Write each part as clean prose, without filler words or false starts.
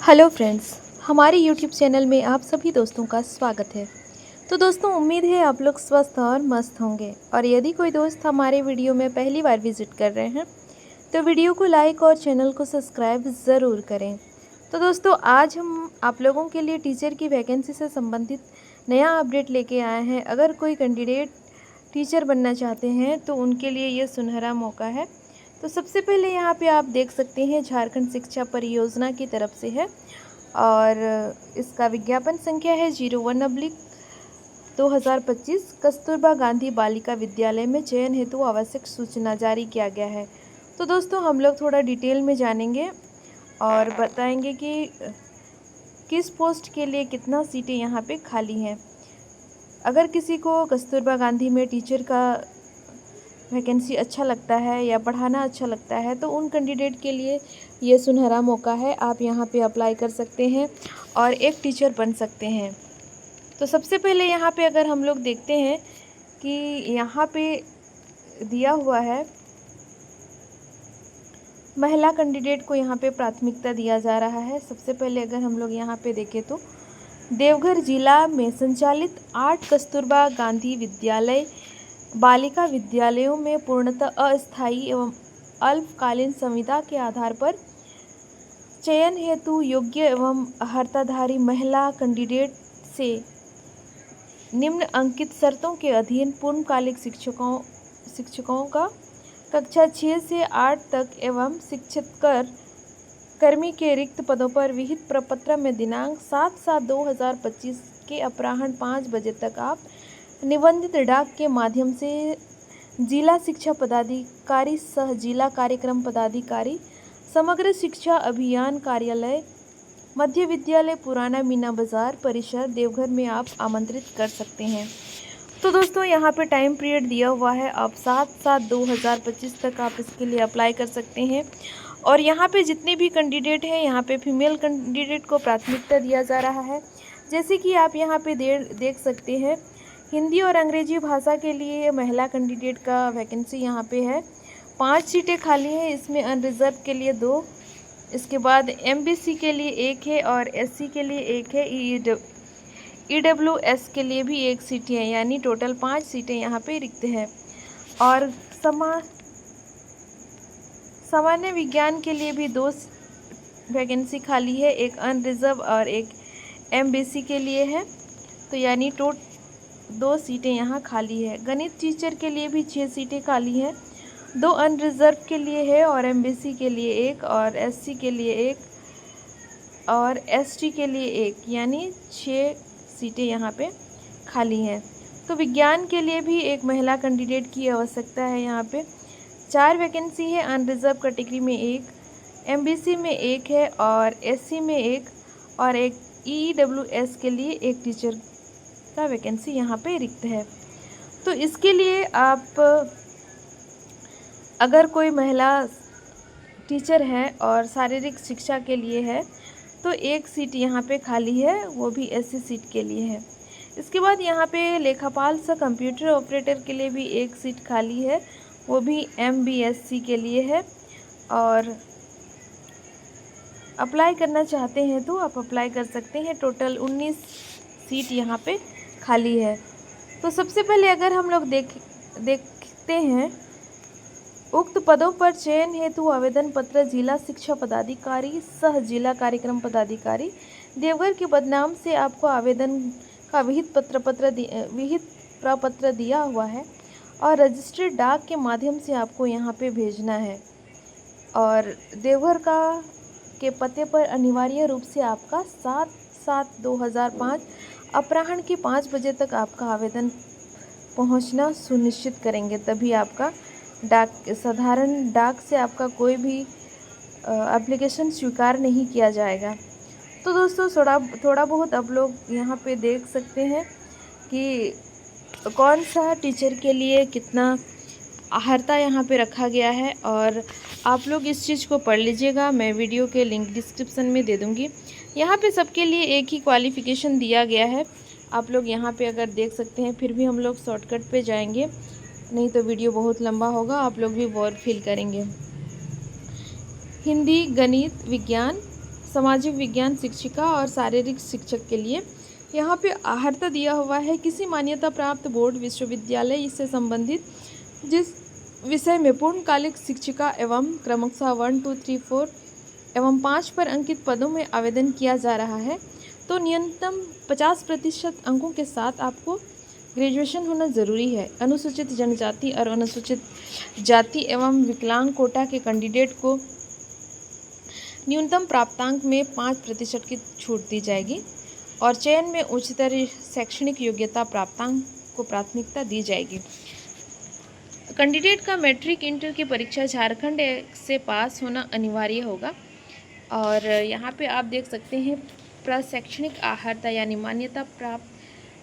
Hello friends, हमारे YouTube channel में आप सभी दोस्तों का स्वागत है। तो दोस्तों, उम्मीद है आप लोग स्वस्थ और मस्त होंगे। और यदि कोई दोस्त हमारे वीडियो में पहली बार विजिट कर रहे हैं तो वीडियो को लाइक और चैनल को सब्सक्राइब ज़रूर करें। तो दोस्तों, आज हम आप लोगों के लिए टीचर की वैकेंसी से संबंधित नया अपडेट लेके आए हैं। अगर कोई कैंडिडेट टीचर बनना चाहते हैं तो उनके लिए ये सुनहरा मौका है। तो सबसे पहले यहाँ पे आप देख सकते हैं झारखंड शिक्षा परियोजना की तरफ से है और इसका विज्ञापन संख्या है 01/2025। कस्तूरबा गांधी बालिका विद्यालय में चयन हेतु आवश्यक सूचना जारी किया गया है। तो दोस्तों, हम लोग थोड़ा डिटेल में जानेंगे और बताएंगे कि किस पोस्ट के लिए कितना सीटें यहाँ पे खाली हैं। अगर किसी को कस्तूरबा गांधी में टीचर का वैकेंसी अच्छा लगता है या पढ़ाना अच्छा लगता है तो उन कैंडिडेट के लिए ये सुनहरा मौका है। आप यहाँ पे अप्लाई कर सकते हैं और एक टीचर बन सकते हैं। तो सबसे पहले यहाँ पे अगर हम लोग देखते हैं कि यहाँ पे दिया हुआ है महिला कैंडिडेट को यहाँ पे प्राथमिकता दिया जा रहा है। सबसे पहले अगर हम लोग यहाँ पे देखें तो देवघर जिला में संचालित 8 कस्तूरबा गांधी विद्यालय बालिका विद्यालयों में पूर्णतः अस्थायी एवं अल्पकालीन संविदा के आधार पर चयन हेतु योग्य एवं अर्हताधारी महिला कैंडिडेट से निम्न अंकित शर्तों के अधीन पूर्णकालिक शिक्षकों का कक्षा 6 से 8 तक एवं शिक्षकेतर कर्मी के रिक्त पदों पर विहित प्रपत्र में दिनांक 7/7/2025 के अपराह्न 5 बजे तक आप निबंधित डाक के माध्यम से जिला शिक्षा पदाधिकारी सह जिला कार्यक्रम पदाधिकारी समग्र शिक्षा अभियान कार्यालय मध्य विद्यालय पुराना मीना बाजार परिसर देवघर में आप आमंत्रित कर सकते हैं। तो दोस्तों, यहाँ पे टाइम पीरियड दिया हुआ है। आप 7/7/2025 तक आप इसके लिए अप्लाई कर सकते हैं। और यहाँ पे जितने भी कैंडिडेट हैं, यहाँ पे फीमेल कैंडिडेट को प्राथमिकता दिया जा रहा है। जैसे कि आप यहाँ पे देख सकते हैं, हिंदी और अंग्रेजी भाषा के लिए महिला कैंडिडेट का वैकेंसी यहाँ पे है। 5 सीटें खाली हैं। इसमें अनरिजर्व के लिए 2, इसके बाद एमबीसी के लिए 1 है और एससी के लिए 1 है। ईडब्ल्यूएस के लिए भी 1 सीट है, यानी टोटल 5 सीटें यहाँ पे रिक्त हैं। और सामान्य विज्ञान के लिए भी 2 वैकेंसी खाली है, एक अनरिजर्व और एक एमबीसी के लिए है। तो यानी 2 सीटें यहाँ खाली है। गणित टीचर के लिए भी 6 सीटें खाली हैं, 2 अनरिजर्व के लिए है और एमबीसी के लिए 1 और एससी के लिए 1 और एसटी के लिए 1, यानी 6 सीटें यहाँ पे खाली हैं। तो विज्ञान के लिए भी एक महिला कैंडिडेट की आवश्यकता है। यहाँ पे 4 वैकेंसी है, अनरिजर्व कैटेगरी में 1, एमबीसी में 1 है और एससी में 1 और एक ईडब्ल्यूएस के लिए 1 टीचर का वैकेंसी यहाँ पे रिक्त है। तो इसके लिए आप अगर कोई महिला टीचर है और शारीरिक शिक्षा के लिए है तो 1 सीट यहाँ पे खाली है, वो भी एससी सीट के लिए है। इसके बाद यहाँ पे लेखापाल सह कंप्यूटर ऑपरेटर के लिए भी 1 सीट खाली है, वो भी एमबीएससी के लिए है। और अप्लाई करना चाहते हैं तो आप अप्लाई कर सकते हैं। टोटल 19 सीट यहाँ पे खाली है। तो सबसे पहले अगर हम लोग देखते हैं उक्त पदों पर चयन हेतु आवेदन पत्र जिला शिक्षा पदाधिकारी सह जिला कार्यक्रम पदाधिकारी देवघर के बदनाम से आपको आवेदन का विहित प्रपत्र दिया हुआ है और रजिस्टर्ड डाक के माध्यम से आपको यहाँ पे भेजना है। और देवघर के पते पर अनिवार्य रूप से आपका 7/7/2005 अपराह्न के 5 बजे तक आपका आवेदन पहुँचना सुनिश्चित करेंगे, तभी आपका साधारण डाक से आपका कोई भी एप्लीकेशन स्वीकार नहीं किया जाएगा। तो दोस्तों, थोड़ा बहुत आप लोग यहाँ पे देख सकते हैं कि कौन सा टीचर के लिए कितना अर्हता यहाँ पे रखा गया है। और आप लोग इस चीज़ को पढ़ लीजिएगा, मैं वीडियो के लिंक डिस्क्रिप्शन में दे दूँगी। यहाँ पे सबके लिए एक ही क्वालिफ़िकेशन दिया गया है। आप लोग यहाँ पे अगर देख सकते हैं, फिर भी हम लोग शॉर्टकट पे जाएंगे, नहीं तो वीडियो बहुत लंबा होगा, आप लोग भी बोर फील करेंगे। हिंदी, गणित, विज्ञान, सामाजिक विज्ञान शिक्षिका और शारीरिक शिक्षक के लिए। यहाँ पे आहर्ता दिया हुआ है किसी मान्यता प्राप्त बोर्ड विश्वविद्यालय इससे संबंधित जिस विषय में पूर्णकालिक शिक्षिका एवं क्रमशः 1, 2, 3, 4 एवं 5 पर अंकित पदों में आवेदन किया जा रहा है तो न्यूनतम 50% अंकों के साथ आपको ग्रेजुएशन होना ज़रूरी है। अनुसूचित जनजाति और अनुसूचित जाति एवं विकलांग कोटा के कैंडिडेट को न्यूनतम प्राप्तांक में 5% की छूट दी जाएगी और चयन में उच्चतर शैक्षणिक योग्यता प्राप्तांक को प्राथमिकता दी जाएगी। कैंडिडेट का मैट्रिक इंटर की परीक्षा झारखंड से पास होना अनिवार्य होगा। और यहाँ पे आप देख सकते हैं प्रशैक्षणिक आहर्ता यानी मान्यता प्राप्त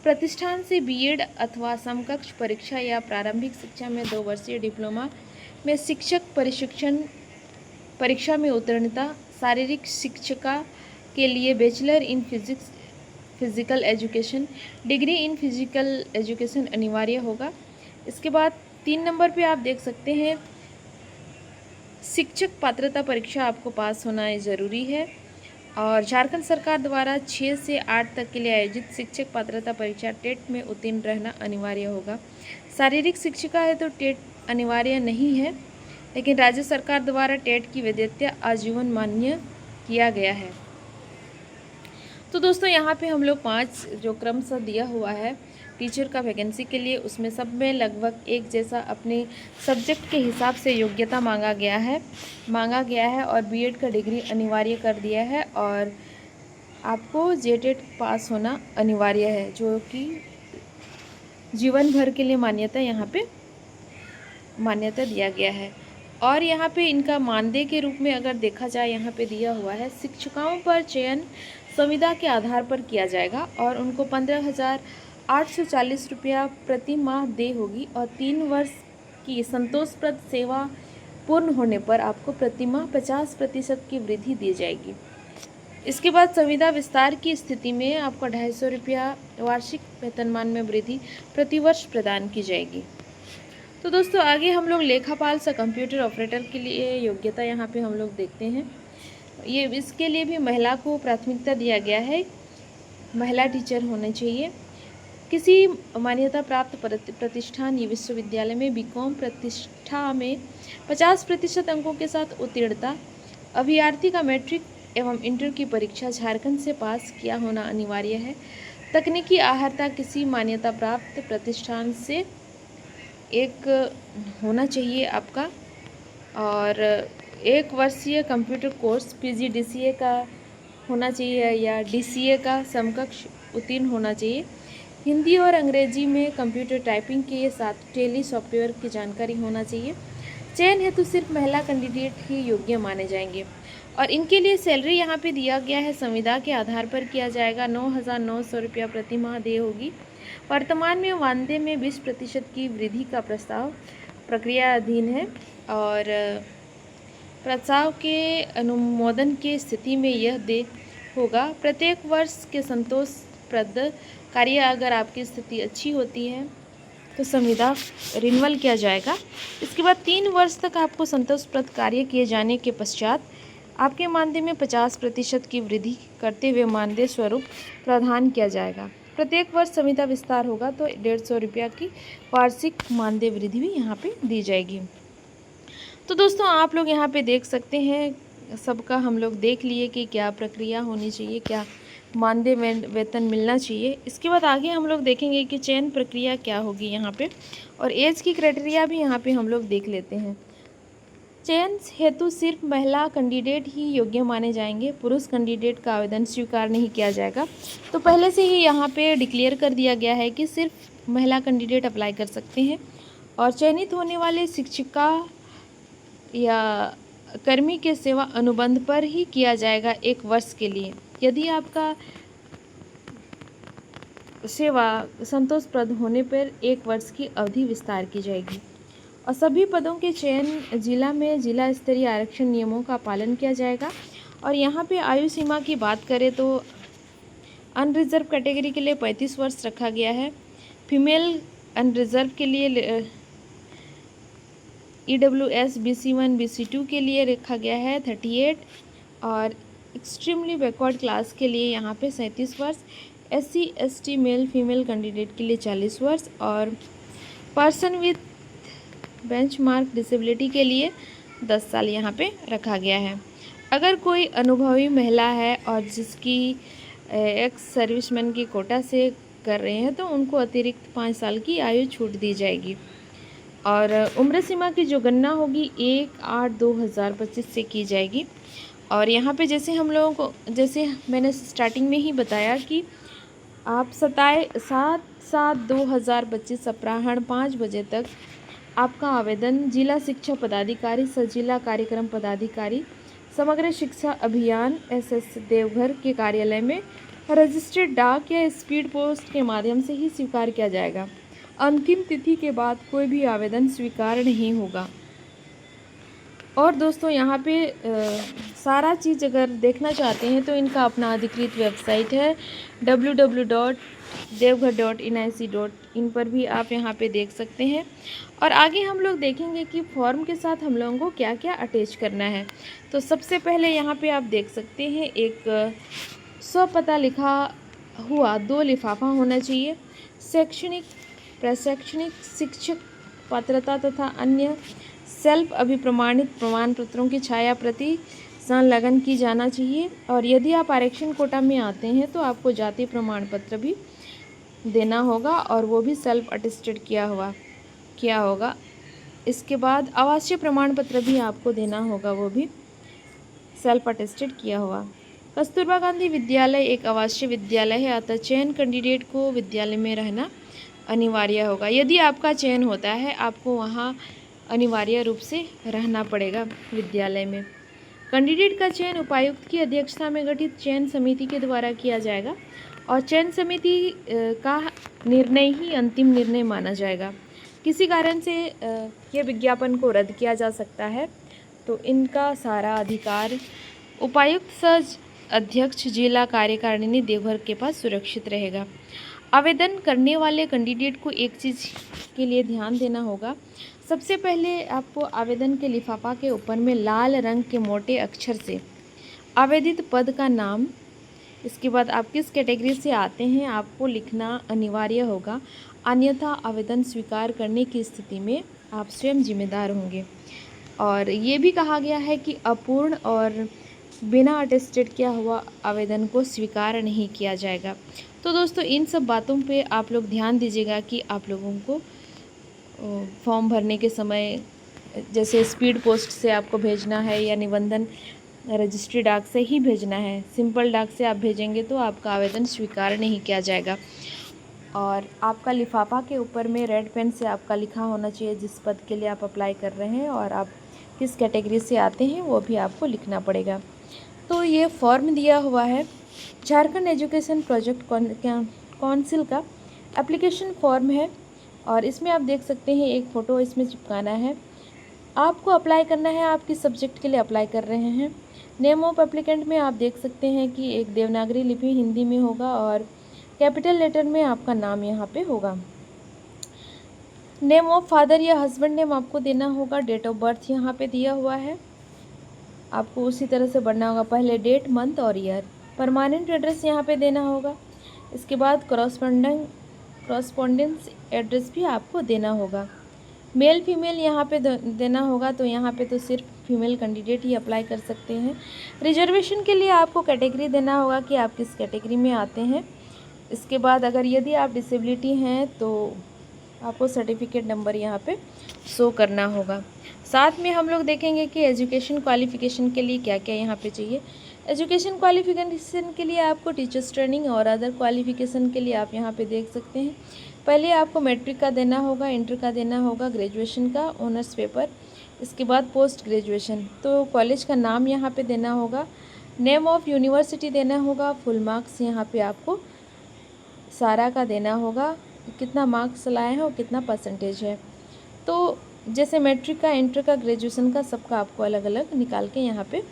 प्रतिष्ठान से बीएड अथवा समकक्ष परीक्षा या प्रारंभिक शिक्षा में 2 वर्षीय डिप्लोमा में शिक्षक प्रशिक्षण परीक्षा में उत्तीर्णता, शारीरिक शिक्षिका के लिए bachelor in physical education, degree in physical education अनिवार्य होगा। इसके बाद 3 नंबर पे आप देख सकते हैं शिक्षक पात्रता परीक्षा आपको पास होना ज़रूरी है और झारखंड सरकार द्वारा 6 से 8 तक के लिए आयोजित शिक्षक पात्रता परीक्षा टेट में उत्तीर्ण रहना अनिवार्य होगा। शारीरिक शिक्षिका है तो टेट अनिवार्य नहीं है, लेकिन राज्य सरकार द्वारा टेट की वैधता आजीवन मान्य किया गया है। तो दोस्तों यहाँ पे हम लोग 5 जो क्रमशः दिया हुआ है टीचर का वैकेंसी के लिए, उसमें सब में लगभग एक जैसा अपने सब्जेक्ट के हिसाब से योग्यता मांगा गया है और बीएड का डिग्री अनिवार्य कर दिया है और आपको जेटेट पास होना अनिवार्य है, जो कि जीवन भर के लिए यहाँ पे मान्यता दिया गया है। और यहाँ पे इनका मानदेय के रूप में अगर देखा जाए, यहाँ पे दिया हुआ है शिक्षिकाओं पर चयन संविदा के आधार पर किया जाएगा और उनको 15,840 रुपया प्रति माह देय होगी और 3 वर्ष की संतोषप्रद सेवा पूर्ण होने पर आपको प्रति माह 50% की वृद्धि दी जाएगी। इसके बाद संविदा विस्तार की स्थिति में आपको 250 रुपया वार्षिक वेतनमान में वृद्धि प्रति वर्ष प्रदान की जाएगी। तो दोस्तों आगे हम लोग लेखापाल से कंप्यूटर ऑपरेटर के लिए योग्यता यहाँ पे हम लोग देखते हैं। ये इसके लिए भी महिला को प्राथमिकता दिया गया है, महिला टीचर होने चाहिए। किसी मान्यता प्राप्त प्रतिष्ठान या विश्वविद्यालय में बीकॉम प्रतिष्ठा में 50% अंकों के साथ उत्तीर्णता, अभ्यर्थी का मैट्रिक एवं इंटर की परीक्षा झारखंड से पास किया होना अनिवार्य है। तकनीकी आहर्ता किसी मान्यता प्राप्त प्रतिष्ठान से एक होना चाहिए आपका और 1 वर्षीय कंप्यूटर कोर्स PGDCA का होना चाहिए या DCA का समकक्ष उत्तीर्ण होना चाहिए। हिंदी और अंग्रेजी में कंप्यूटर टाइपिंग के साथ टेली सॉफ्टवेयर की जानकारी होना चाहिए। चयन हेतु सिर्फ महिला कैंडिडेट ही योग्य माने जाएंगे और इनके लिए सैलरी यहाँ पे दिया गया है संविदा के आधार पर किया जाएगा। 9,900 रुपया प्रति माह देय होगी। वर्तमान में मानदेय में 20% की वृद्धि का प्रस्ताव प्रक्रियाधीन है और प्रस्ताव के अनुमोदन की स्थिति में यह देय होगा। प्रत्येक वर्ष के संतोषप्रद कार्य अगर आपकी स्थिति अच्छी होती है तो संविदा रिन्यूअल किया जाएगा। इसके बाद 3 वर्ष तक आपको संतोषप्रद कार्य किए जाने के पश्चात आपके मानदेय में 50% की वृद्धि करते हुए मानदेय स्वरूप प्रदान किया जाएगा। प्रत्येक वर्ष संविदा विस्तार होगा तो 150 रुपया की वार्षिक मानदेय वृद्धि भी यहाँ पे दी जाएगी। तो दोस्तों आप लोग यहाँ पे देख सकते हैं, सबका हम लोग देख लिए कि क्या प्रक्रिया होनी चाहिए, क्या मानदेय वेतन मिलना चाहिए। इसके बाद आगे हम लोग देखेंगे कि चयन प्रक्रिया क्या होगी यहाँ पे और एज की क्राइटेरिया भी यहाँ पे हम लोग देख लेते हैं। चयन हेतु सिर्फ महिला कैंडिडेट ही योग्य माने जाएंगे, पुरुष कैंडिडेट का आवेदन स्वीकार नहीं किया जाएगा। तो पहले से ही यहाँ पे डिक्लेयर कर दिया गया है कि सिर्फ महिला कैंडिडेट अप्लाई कर सकते हैं और चयनित होने वाले शिक्षिका या कर्मी के सेवा अनुबंध पर ही किया जाएगा 1 वर्ष के लिए। यदि आपका सेवा संतोषप्रद होने पर 1 वर्ष की अवधि विस्तार की जाएगी और सभी पदों के चयन जिला में जिला स्तरीय आरक्षण नियमों का पालन किया जाएगा। और यहाँ पे आयु सीमा की बात करें तो अनरिजर्व कैटेगरी के लिए 35 वर्ष रखा गया है। फीमेल अनरिजर्व के लिए EWS BC1 BC2 के लिए रखा गया है 38 और एक्सट्रीमली बैकवर्ड क्लास के लिए यहाँ पे 37 वर्ष, SC ST male female candidate के लिए 40 वर्ष और पर्सन विथ बेंचमार्क डिसेबिलिटी के लिए 10 साल यहाँ पे रखा गया है। अगर कोई अनुभवी महिला है और जिसकी एक्स सर्विसमैन की कोटा से कर रहे हैं तो उनको अतिरिक्त 5 साल की आयु छूट दी जाएगी। और उम्र सीमा की जो गणना होगी 1/8/2025 से की जाएगी। और यहाँ पे जैसे हम लोगों को, जैसे मैंने स्टार्टिंग में ही बताया कि आप 7/7/2025 अपराह्न 5 बजे तक आपका आवेदन जिला शिक्षा पदाधिकारी, सह-जिला कार्यक्रम पदाधिकारी, समग्र शिक्षा अभियान SS देवघर के कार्यालय में रजिस्टर्ड डाक या स्पीड पोस्ट के माध्यम से ही स्वीकार किया जाएगा। अंतिम तिथि के बाद कोई भी आवेदन स्वीकार नहीं होगा। और दोस्तों यहाँ पे सारा चीज़ अगर देखना चाहते हैं तो इनका अपना अधिकृत वेबसाइट है www.devghar.nic.in पर भी आप यहाँ पे देख सकते हैं। और आगे हम लोग देखेंगे कि फॉर्म के साथ हम लोगों को क्या क्या अटैच करना है। तो सबसे पहले यहाँ पे आप देख सकते हैं एक स्वपता लिखा हुआ 2 लिफाफा होना चाहिए। शैक्षणिक, प्रशैक्षणिक, शिक्षक पात्रता तथा अन्य सेल्फ अभिप्रमाणित प्रमाण पत्रों की छाया प्रति संलग्न की जाना चाहिए। और यदि आप आरक्षण कोटा में आते हैं तो आपको जाति प्रमाण पत्र भी देना होगा और वो भी सेल्फ अटेस्टेड किया होगा। इसके बाद आवासीय प्रमाण पत्र भी आपको देना होगा, वो भी सेल्फ अटेस्टेड किया हुआ। कस्तूरबा गांधी विद्यालय एक आवासीय विद्यालय है, अतः चयन कैंडिडेट को विद्यालय में रहना अनिवार्य होगा। यदि आपका चयन होता है आपको वहाँ अनिवार्य रूप से रहना पड़ेगा विद्यालय में। कैंडिडेट का चयन उपायुक्त की अध्यक्षता में गठित चयन समिति के द्वारा किया जाएगा और चयन समिति का निर्णय ही अंतिम निर्णय माना जाएगा। किसी कारण से ये विज्ञापन को रद्द किया जा सकता है तो इनका सारा अधिकार उपायुक्त सह अध्यक्ष जिला कार्यकारिणी देवघर के पास सुरक्षित रहेगा। आवेदन करने वाले कैंडिडेट को एक चीज़ के लिए ध्यान देना होगा। सबसे पहले आपको आवेदन के लिफाफा के ऊपर में लाल रंग के मोटे अक्षर से आवेदित पद का नाम, इसके बाद आप किस कैटेगरी से आते हैं आपको लिखना अनिवार्य होगा, अन्यथा आवेदन स्वीकार करने की स्थिति में आप स्वयं जिम्मेदार होंगे। और ये भी कहा गया है कि अपूर्ण और बिना अटेस्टेड किया हुआ आवेदन को स्वीकार नहीं किया जाएगा। तो दोस्तों इन सब बातों पे आप लोग ध्यान दीजिएगा कि आप लोगों को फॉर्म भरने के समय जैसे स्पीड पोस्ट से आपको भेजना है या निबंधन रजिस्ट्री डाक से ही भेजना है। सिंपल डाक से आप भेजेंगे तो आपका आवेदन स्वीकार नहीं किया जाएगा। और आपका लिफाफा के ऊपर में रेड पेन से आपका लिखा होना चाहिए जिस पद के लिए आप अप्लाई कर रहे हैं और आप किस कैटेगरी से आते हैं वो भी आपको लिखना पड़ेगा। तो ये फॉर्म दिया हुआ है झारखंड एजुकेशन प्रोजेक्ट काउंसिल का एप्लीकेशन फॉर्म है और इसमें आप देख सकते हैं एक फ़ोटो इसमें चिपकाना है। आपको अप्लाई करना है, आप किस सब्जेक्ट के लिए अप्लाई कर रहे हैं। नेम ऑफ एप्लीकेंट में आप देख सकते हैं कि एक देवनागरी लिपि हिंदी में होगा और कैपिटल लेटर में आपका नाम यहाँ पे होगा। नेम ऑफ फादर या हस्बैंड नेम आपको देना होगा। डेट ऑफ बर्थ यहाँ पे दिया हुआ है, आपको उसी तरह से भरना होगा, पहले डेट, मंथ और ईयर। परमानेंट एड्रेस यहाँ पे देना होगा। इसके बाद करस्पॉन्डेंस एड्रेस भी आपको देना होगा। मेल फीमेल यहाँ पे देना होगा, तो यहाँ पे तो सिर्फ फीमेल कैंडिडेट ही अप्लाई कर सकते हैं। रिजर्वेशन के लिए आपको कैटेगरी देना होगा कि आप किस कैटेगरी में आते हैं। इसके बाद अगर यदि आप डिसेबिलिटी हैं तो आपको सर्टिफिकेट नंबर यहाँ पे शो करना होगा। साथ में हम लोग देखेंगे कि एजुकेशन क्वालिफ़िकेशन के लिए क्या क्या यहाँ पे चाहिए। एजुकेशन क्वालिफ़िकेशन के लिए आपको टीचर्स ट्रेनिंग और अदर क्वालिफ़िकेशन के लिए आप यहाँ पे देख सकते हैं। पहले आपको मैट्रिक का देना होगा, इंटर का देना होगा, ग्रेजुएशन का ऑनर्स पेपर, इसके बाद पोस्ट ग्रेजुएशन। तो कॉलेज का नाम यहाँ पे देना होगा, नेम ऑफ यूनिवर्सिटी देना होगा, फुल मार्क्स यहाँ पे आपको सारा का देना होगा, कितना मार्क्स लाए हैं और कितना परसेंटेज है। तो जैसे मैट्रिक का, इंटर का, ग्रेजुएशन का, सबका आपको अलग अलग निकाल के यहाँ पे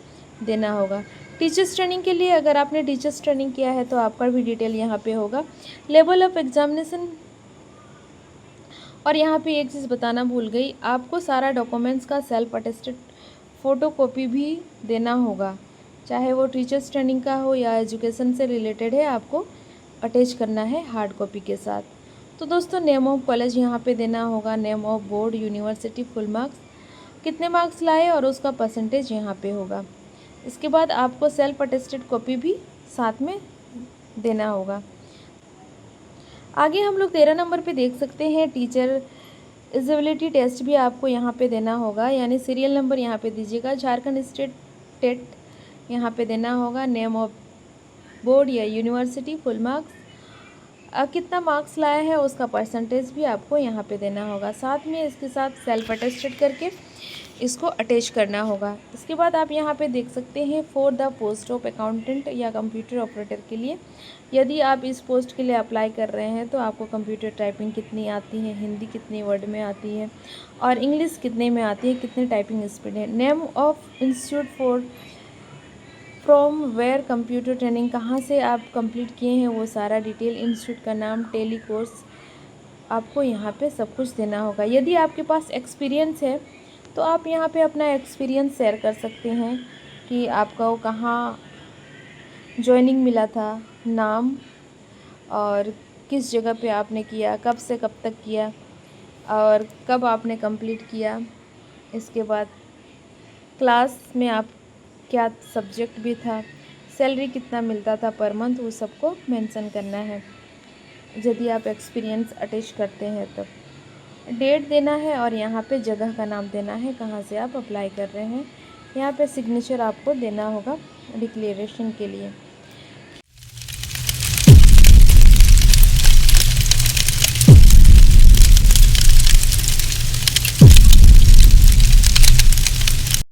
देना होगा। टीचर्स ट्रेनिंग के लिए अगर आपने टीचर्स ट्रेनिंग किया है तो आपका भी डिटेल यहाँ पे होगा। लेवल ऑफ एग्जामिनेशन, और यहाँ पे एक चीज़ बताना भूल गई, आपको सारा डॉक्यूमेंट्स का सेल्फ अटेस्टेड फ़ोटोकॉपी भी देना होगा, चाहे वो टीचर्स ट्रेनिंग का हो या एजुकेशन से रिलेटेड है, आपको अटैच करना है हार्ड कॉपी के साथ। तो दोस्तों नेम ऑफ कॉलेज यहाँ पे देना होगा, name of board, university, full marks, कितने मार्क्स लाए और उसका परसेंटेज यहाँ पे होगा। इसके बाद आपको सेल्फ अटेस्टेड कॉपी भी साथ में देना होगा। आगे हम लोग 13 नंबर पे देख सकते हैं टीचर एलिजिबिलिटी टेस्ट भी आपको यहाँ पे देना होगा, यानी सीरियल नंबर यहाँ पे दीजिएगा। झारखंड स्टेट टेट यहाँ पे देना होगा, नेम ऑफ बोर्ड या यूनिवर्सिटी, फुल मार्क्स, कितना मार्क्स लाया है उसका परसेंटेज भी आपको यहाँ पे देना होगा। साथ में इसके साथ सेल्फ अटेस्टेड करके इसको अटैच करना होगा। इसके बाद आप यहाँ पे देख सकते हैं for the post of accountant या कंप्यूटर ऑपरेटर के लिए, यदि आप इस पोस्ट के लिए अप्लाई कर रहे हैं तो आपको कंप्यूटर टाइपिंग कितनी आती है, हिंदी कितनी वर्ड में आती है और इंग्लिश कितने में आती है, कितनी टाइपिंग स्पीड है। Name of institute for from where computer training, कहाँ से आप कंप्लीट किए हैं वो सारा डिटेल, इंस्टीट्यूट का नाम, टेली कोर्स, आपको यहाँ पे सब कुछ देना होगा। यदि आपके पास एक्सपीरियंस है तो आप यहाँ पे अपना एक्सपीरियंस शेयर कर सकते हैं कि आपका वो कहाँ जॉइनिंग मिला था, नाम और किस जगह पे आपने किया, कब से कब तक किया और कब आपने कंप्लीट किया। इसके बाद क्लास में आप क्या सब्जेक्ट भी था, सैलरी कितना मिलता था पर मंथ, वो सबको मेंशन करना है यदि आप एक्सपीरियंस अटैच करते हैं तब। डेट देना है और यहाँ पे जगह का नाम देना है कहाँ से आप अप्लाई कर रहे हैं। यहाँ पे सिग्नेचर आपको देना होगा डिक्लेरेशन के लिए।